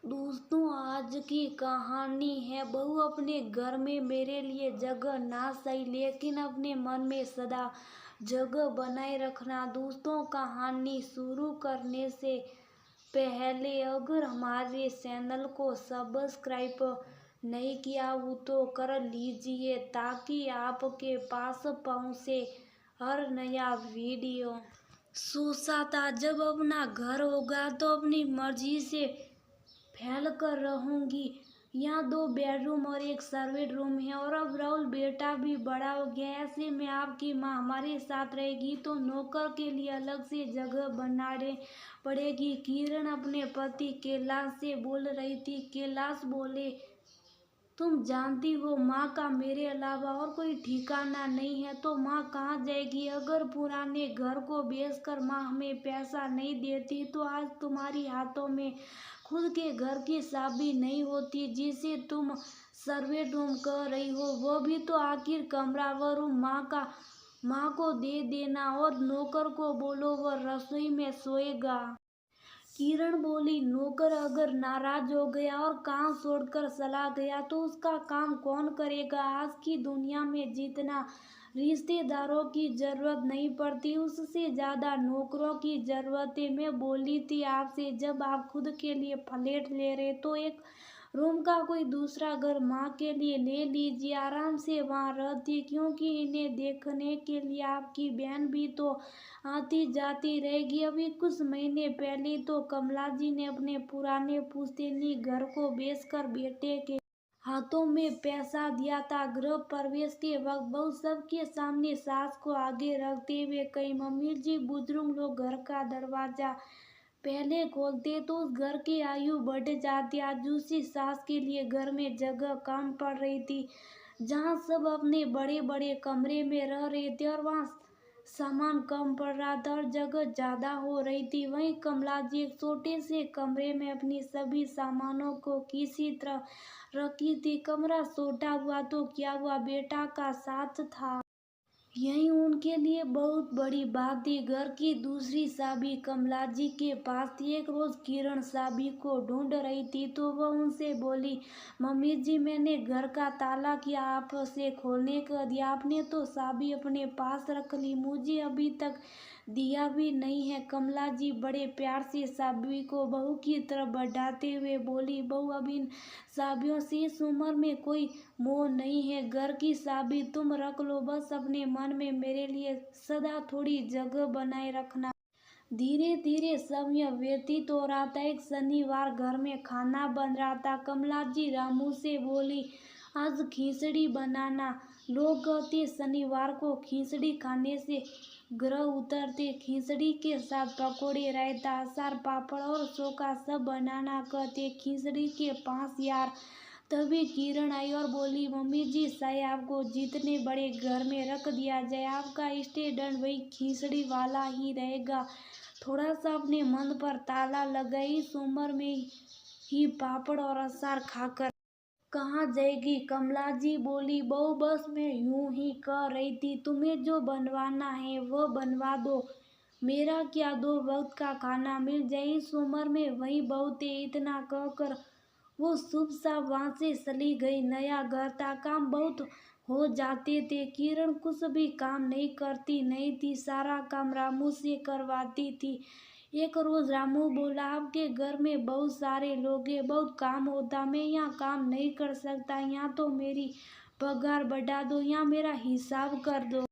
दोस्तों, आज की कहानी है बहू अपने घर में मेरे लिए जगह ना सही लेकिन अपने मन में सदा जगह बनाए रखना। दोस्तों, कहानी शुरू करने से पहले अगर हमारे चैनल को सब्सक्राइब नहीं किया हो तो कर लीजिए ताकि आपके पास पहुंचे हर नया वीडियो। सोचा था जब अपना घर होगा तो अपनी मर्जी से फैल कर रहूंगी। यहाँ 2 बेडरूम और एक सर्वेंट रूम है और अब राहुल बेटा भी बड़ा हो गया है। ऐसे में आपकी माँ हमारे साथ रहेगी तो नौकर के लिए अलग से जगह बनाने पड़ेगी। किरण अपने पति कैलाश से बोल रही थी। कैलाश बोले, तुम जानती हो माँ का मेरे अलावा और कोई ठिकाना नहीं है, तो माँ कहाँ जाएगी? अगर पुराने घर को बेचकर माँ हमें पैसा नहीं देती तो आज तुम्हारी हाथों में खुद के घर की चाबी नहीं होती। जिसे तुम सर्वेंट रूम कह रही हो वो भी तो आखिर कमरा व रूम माँ को दे देना और नौकर को बोलो वो रसोई में सोएगा। किरण बोली, नौकर अगर नाराज हो गया और काम छोड़कर चला गया तो उसका काम कौन करेगा? आज की दुनिया में जितना रिश्तेदारों की जरूरत नहीं पड़ती उससे ज्यादा नौकरों की जरूरत है। मैं बोली थी आपसे जब आप खुद के लिए फ्लैट ले रहे तो एक रूम का कोई दूसरा घर माँ के लिए ले लीजिए, आराम से वहाँ रहती, क्योंकि इन्हें देखने के लिए आपकी बहन भी तो आती जाती रहेगी। अभी कुछ महीने पहले तो कमला जी ने अपने पुराने पुश्तैनी घर को बेचकर बेटे के हाथों में पैसा दिया था। गृह प्रवेश के वक्त बहू सबके सामने सास को आगे रखते हुए कही, मम्मी जी बुजुर्ग लोग घर का दरवाजा पहले खोलते तो उस घर की आयु बढ़ जाती। आज दूसरी सास के लिए घर में जगह कम पड़ रही थी। जहाँ सब अपने बड़े बड़े कमरे में रह रहे थे और वहाँ सामान कम पड़ रहा था और जगह ज्यादा हो रही थी, वहीं कमला जी एक छोटे से कमरे में अपनी सभी सामानों को किसी तरह रखी थी। कमरा छोटा हुआ तो क्या हुआ, बेटा का साथ था यही उनके लिए बहुत बड़ी बात थी। घर की दूसरी चाबी कमला जी के पास थी। एक रोज किरण चाबी को ढूंढ रही थी तो वह उनसे बोली, मम्मी जी मैंने घर का ताला किया आपसे खोलने को दिया, आपने तो चाबी अपने पास रख ली, मुझे अभी तक दिया भी नहीं है। कमला जी बड़े प्यार से चाबी को बहू की तरफ बढ़ाते हुए बोली, बहू अब इन चाबियों से इस उम्र में कोई मोह नहीं है, घर की चाबी तुम रख लो, बस अपने मन में मेरे लिए सदा थोड़ी जगह बनाए रखना। धीरे धीरे समय व्यतीत हो रहा था। एक शनिवार घर में खाना बन रहा था। कमला जी रामू से बोली, आज खिचड़ी बनाना। लोग कहते शनिवार को खिचड़ी खाने से ग्रह उतरते। खिचड़ी के साथ पकौड़े, रायता, अचार, पापड़ और चोखा सब बनाना कहते। खिचड़ी के पास यार तभी किरण आई और बोली, मम्मी जी चाहे आपको जितने बड़े घर में रख दिया जाए आपका स्टैंडर्ड वही खिचड़ी वाला ही रहेगा। थोड़ा सा अपने मन पर ताला लगाए, इस उम्र में ही पापड़ और अचार खाकर कहाँ जाएगी? कमला जी बोली, बहू बस मैं यूं ही कह रही थी, तुम्हें जो बनवाना है वो बनवा दो, मेरा क्या, 2 वक्त का खाना मिल जाए, इस उम्र में वही बहुत है। इतना कहकर वो शुभ साफ वहां से चली गई। नया घर था, काम बहुत हो जाते थे। किरण कुछ भी काम नहीं करती नहीं थी, सारा काम रामू से करवाती थी। एक रोज रामू बोला, आपके घर में बहुत सारे लोग हैं, बहुत काम होता, मैं यहाँ काम नहीं कर सकता, यहाँ तो मेरी पगार बढ़ा दो, यहाँ मेरा हिसाब कर दो।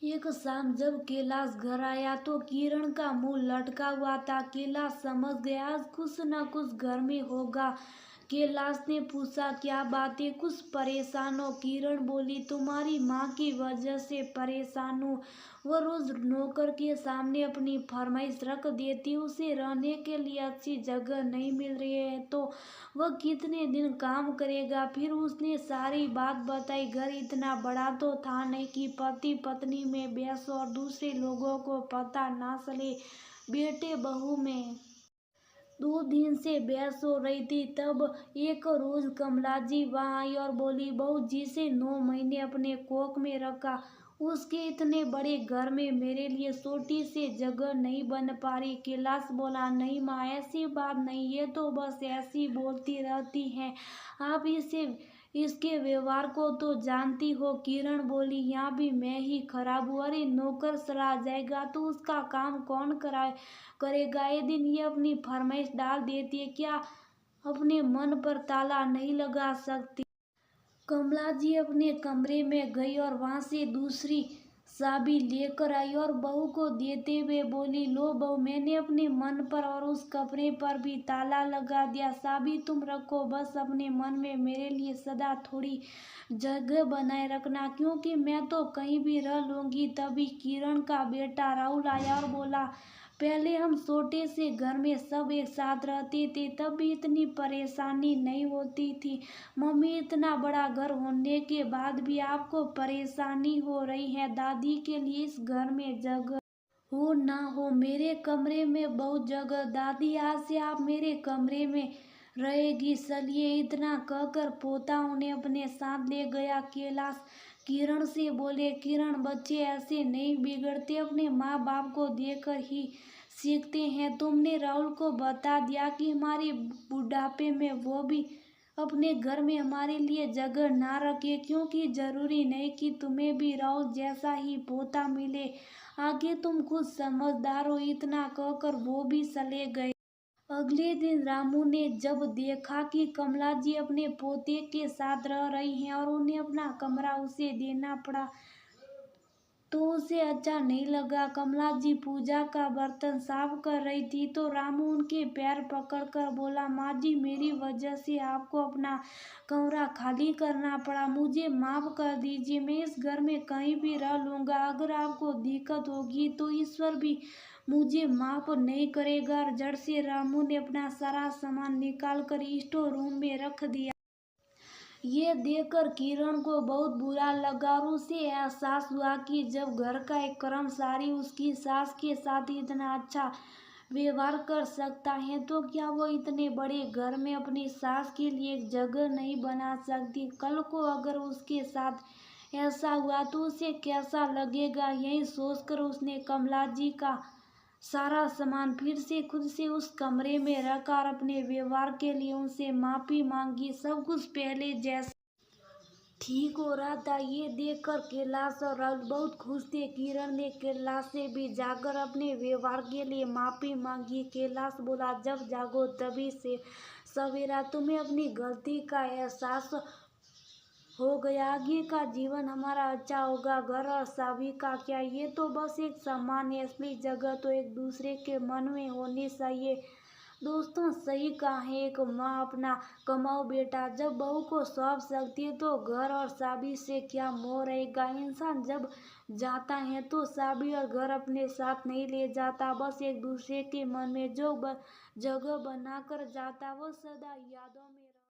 एक शाम जब कैलाश घर आया तो किरण का मुंह लटका हुआ था। कैलाश समझ गया आज कुछ न कुछ घर में होगा। कैलाश ने पूछा, क्या बात है, कुछ परेशान हो? किरण बोली, तुम्हारी माँ की वजह से परेशान हूँ। वो रोज नौकर के सामने अपनी फरमाइश रख देती, उसे रहने के लिए अच्छी जगह नहीं मिल रही है तो वह कितने दिन काम करेगा। फिर उसने सारी बात बताई। घर इतना बड़ा तो था नहीं कि पति पत्नी में बहस और दूसरे लोगों को पता ना चले। बेटे बहू में 2 दिन से बहस हो रही थी। तब एक रोज कमला जी वहां आई और बोली, बहू जी से 9 महीने अपने कोख में रखा उसके इतने बड़े घर में मेरे लिए छोटी सी जगह नहीं बन पा रही। कैलाश बोला, नहीं माँ, ऐसी बात नहीं, ये तो बस ऐसी बोलती रहती हैं। आप इसे इसके व्यवहार को तो जानती हो। किरण बोली, यहाँ भी मैं ही खराब हूँ। अरे नौकर चला जाएगा तो उसका काम कौन करेगा। ये दिन ये अपनी फरमाइश डाल देती है, क्या अपने मन पर ताला नहीं लगा सकती। कमला जी अपने कमरे में गई और वहां से दूसरी चाबी लेकर आई और बहू को देते हुए बोली, लो बहू, मैंने अपने मन पर और उस कमरे पर भी ताला लगा दिया। चाबी तुम रखो, बस अपने मन में मेरे लिए सदा थोड़ी जगह बनाए रखना, क्योंकि मैं तो कहीं भी रह लूंगी। तभी किरण का बेटा राहुल आया और बोला, पहले हम छोटे से घर में सब एक साथ रहते थे, तब भी इतनी परेशानी नहीं होती थी। मम्मी, इतना बड़ा घर होने के बाद भी आपको परेशानी हो रही है। दादी के लिए इस घर में जगह हो ना हो, मेरे कमरे में बहुत जगह। दादी, आज से आप मेरे कमरे में रहेगी। चलिए, इतना कहकर पोता उन्हें अपने साथ ले गया। कैलाश किरण से बोले, किरण, बच्चे ऐसे नहीं बिगड़ते, अपने माँ बाप को देखकर ही सीखते हैं। तुमने राहुल को बता दिया कि हमारे बुढ़ापे में वो भी अपने घर में हमारे लिए जगह ना रखे, क्योंकि जरूरी नहीं कि तुम्हें भी राहुल जैसा ही पोता मिले। आगे तुम खुद समझदार हो। इतना कहकर वो भी चले गए। अगले दिन रामू ने जब देखा कि कमला जी अपने पोते के साथ रह रही हैं और उन्हें अपना कमरा उसे देना पड़ा, तो उसे अच्छा नहीं लगा। कमला जी पूजा का बर्तन साफ कर रही थी तो रामू उनके पैर पकड़कर बोला, माँ जी, मेरी वजह से आपको अपना कमरा खाली करना पड़ा, मुझे माफ कर दीजिए। मैं इस घर में कहीं भी रह लूंगा। अगर आपको दिक्कत होगी तो ईश्वर भी मुझे माफ नहीं करेगा। झट से रामू ने अपना सारा सामान निकाल कर स्टोर रूम में रख दिया। ये देखकर किरण को बहुत बुरा लगा और उसे एहसास हुआ कि जब घर का एक कर्मचारी उसकी सास के साथ इतना अच्छा व्यवहार कर सकता है, तो क्या वो इतने बड़े घर में अपनी सास के लिए एक जगह नहीं बना सकती। कल को अगर उसके साथ ऐसा हुआ तो उसे कैसा लगेगा। यही सोचकर उसने कमला जी का सारा सामान फिर से खुद से उस कमरे में रखा और अपने व्यवहार के लिए उनसे माफी मांगी। सब कुछ पहले जैसा ठीक हो रहा था। ये देखकर कैलाश और राहुल बहुत खुश थे। किरण ने कैलाश से भी जाकर अपने व्यवहार के लिए माफी मांगी। कैलाश बोला, जब जागो तभी से सवेरा, तुम्हें अपनी गलती का एहसास हो गया। आगे का जीवन हमारा अच्छा होगा। घर और शादी का क्या, ये तो बस एक सामान्य, असली जगह तो एक दूसरे के मन में होनी चाहिए। दोस्तों, सही कहा है एक माँ अपना कमाओ बेटा। जब बहू को सौंप सकती है तो घर और शादी से क्या मोह रहेगा। इंसान जब जाता है तो शादी और घर अपने साथ नहीं ले जाता, बस एक दूसरे के मन में जो जगह बनाकर जाता वो सदा यादों में